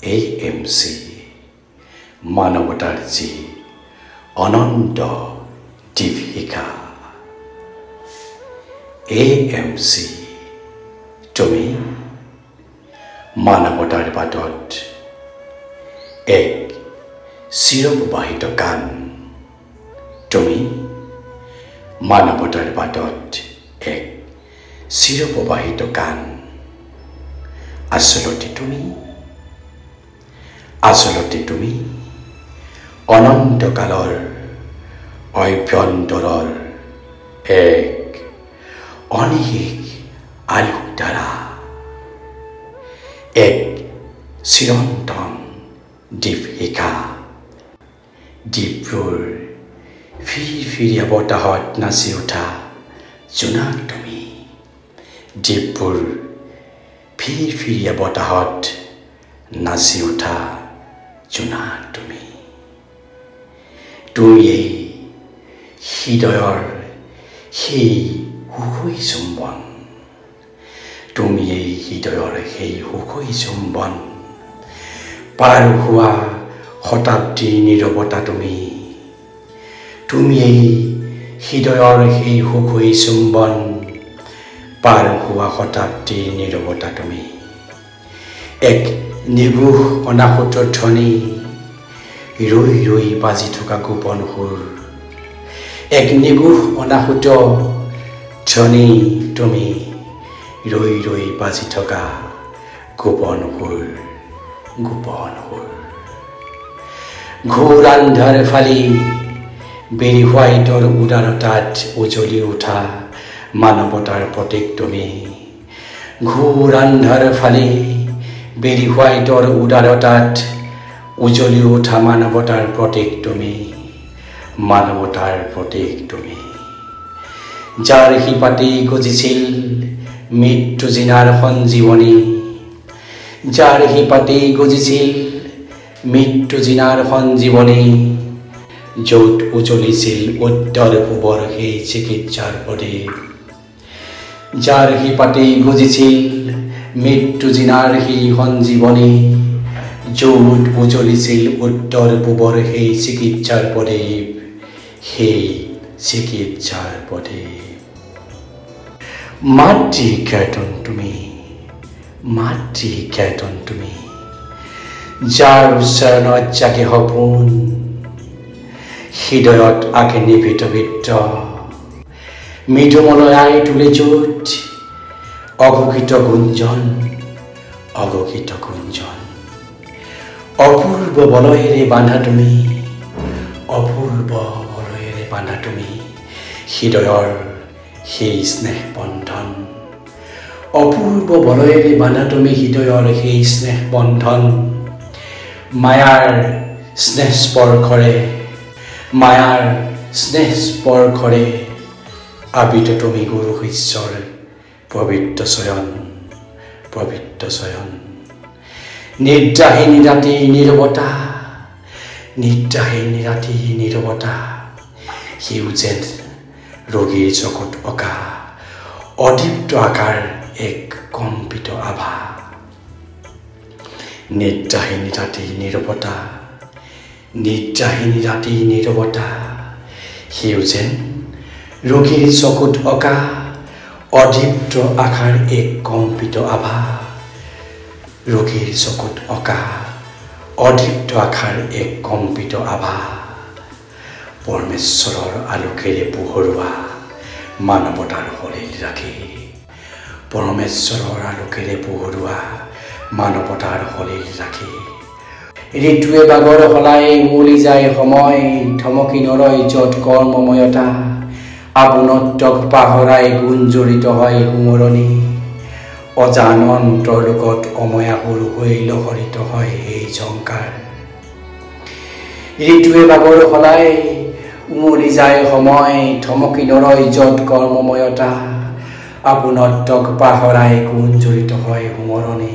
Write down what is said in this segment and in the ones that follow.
AMC মানৱতাৰ যি অনন্ত Deepika AMC তুমি মানৱতাৰ বাটত এক চিৰপ্ৰবাহিত গান তুমি মানৱতাৰ বাটত এক চিৰপ্ৰবাহিত গান আচলতে তুমি অনন্তকালৰ অভ্যন্তৰৰ এক অনিহিক আলোক দ্বাৰা এক চিৰন্তন দীপিকা দ্বীপৰ ফিৰফিৰীয়া বতাহত নাচি উঠা জোনাক তুমি দ্বীপৰ ফিৰফিৰীয়া বতাহত নাচি উঠা জোনাক তুমি এই হৃদয়ৰ সেই সুখী চুম্বন তুমি এই হৃদয়ৰ সেই সুখী চুম্বন পাৰ হোৱা শতাব্দীৰ নীৰৱতা তুমি এই হৃদয়ৰ সেই সুখী চুম্বন পাৰ হোৱা শতাব্দীৰ নীৰৱতা তুমি এক নিগুহ অনাহুত ধ্বনি ৰৈ ৰৈ বাজি থকা গোপন সুৰ এক নিগুহ অনাহুত ধ্বনি তুমি ৰৈ ৰৈ বাজি থকা গোপন সুৰ ঘোৰ আন্ধাৰ ফালি বেৰি হোৱাইটৰ উদাৰতাত উজলি উঠা মানৱতাৰ প্ৰতীক তুমি ঘোৰ আন্ধাৰ ফালি বেৰি হোৱাইটৰ উদাৰতাত উজলি উঠা মানৱতাৰ প্ৰতীক তুমি যাৰ শিপাতেই গজিছিল মৃত্যু জিনাৰ সঞ্জীৱনী যাৰ শিপাতেই গজিছিল মৃত্যু জিনাৰ সঞ্জীৱনী য'ত উজলিছিল উত্তৰ পূবৰ সেই চিকিৎসাৰ প্ৰদীপ যাৰ শিপাতেই গজিছিল মৃত্যু জিনাৰ সেই সঞ্জীৱনী য'ত উজলিছিল উত্তৰ পূবৰ সেই চিকিৎসাৰ প্ৰদীপ মাতৃ কীৰ্তন তুমি যাৰ উচ্চাৰণত জাগে সপোন হৃদয়ত আগে নিভৃত বৃত্ত মৃদুমলয়াই তুলে য'ত অঘোষিত গুঞ্জন অপূৰ্ব বলয়েৰে বান্ধা তুমি হৃদয়ৰ সেই স্নেহ বন্ধন অপূৰ্ব বলয়েৰে বান্ধা তুমি হৃদয়ৰ সেই স্নেহ বন্ধন মায়াৰ স্নেহ স্পৰ্শৰে আবৃত তুমি গুৰু শিষ্যৰ পবিত্ৰ চয়ন নিদ্ৰাহীন ৰাতিৰ নীৰৱতা সিও যেন ৰোগীৰ চকুত অঁকা অদীপ্ত আকাৰ এক কম্পিত আভা নিদ্ৰাহীন ৰাতিৰ নীৰৱতা সিও যেন ৰোগীৰ চকুত অঁকা অদীপ্ত আকাৰ এক কম্পিত আভা ৰোগীৰ চকুত অঁকা অদীপ্ত আকাৰ এক কম্পিত আভা পৰমেশ্বৰৰ আলোকেৰে পোহৰুৱা মানৱতাৰ শৰীৰ ৰাখি ঋতুৱে বাগৰ সলাই উমলি যায় সময় থমকি নৰয় য'ত কৰ্মময়তা আপোনত্বক পাহৰাই গুঞ্জৰিত হয় সুমৰণি অজান অন্তৰ লোকত অময়াসুৰ হৈ লহৰিত হয় এই ঝংকাৰ ঋতুৱে বাগৰ সলাই উমলি যায় সময় থমকি নৰয় য'ত কৰ্মময়তা আপোনত্বক পাহৰাই গুঞ্জৰিত হয় সুমৰণি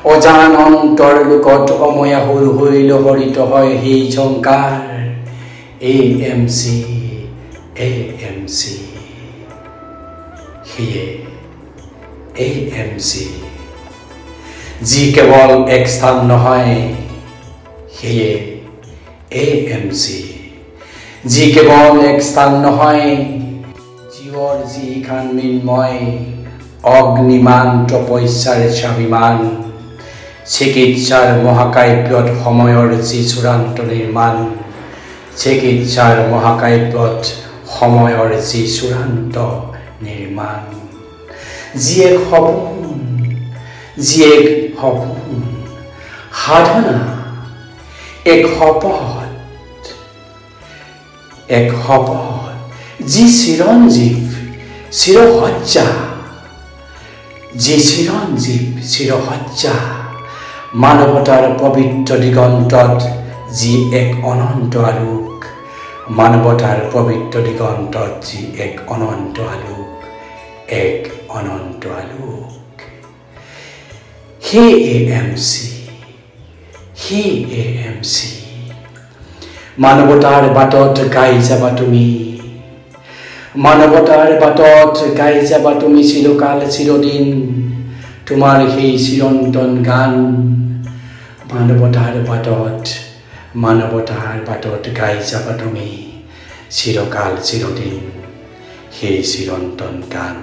অজান অন্তৰ লোকত অময়াসুৰ হৈ লহৰিত হয় সেই ঝংকাৰ AMC সেয়ে AMC যি কেৱল এক স্থান নহয় সেয়ে AMC যি কেৱল এক স্থান নহয় জীৱৰ যিখান মৃন্ময় অগ্নিমান তপস্যাৰ স্বাভিমান চিকিৎসাৰ মহাকাব্যত সময়ৰ যি চূড়ান্ত নিৰ্মাণ চিকিৎসাৰ মহাকাব্যত সময়ৰ যি চূড়ান্ত নিৰ্মাণ যি এক সপোন সাধনা এক শপথ যি চিৰঞ্জীৱ চিৰসজ্জা যি চিৰঞ্জীৱ চিৰসজ্জা মানৱতাৰ পবিত্ৰ দিগন্তত যি এক অনন্ত আলোক মানৱতাৰ পবিত্ৰ দিগন্তত যি এক অনন্ত আলোক হে AMC মানৱতাৰ বাটত গাই যাবা তুমি মানৱতাৰ বাটত গাই যাবা তুমি চিৰকাল চিৰদিন তোমাৰ সেই চিৰন্তন গান মানৱতাৰ বাটত গাই যাবা তুমি চিৰকাল চিৰদিন সেই চিৰন্তন গান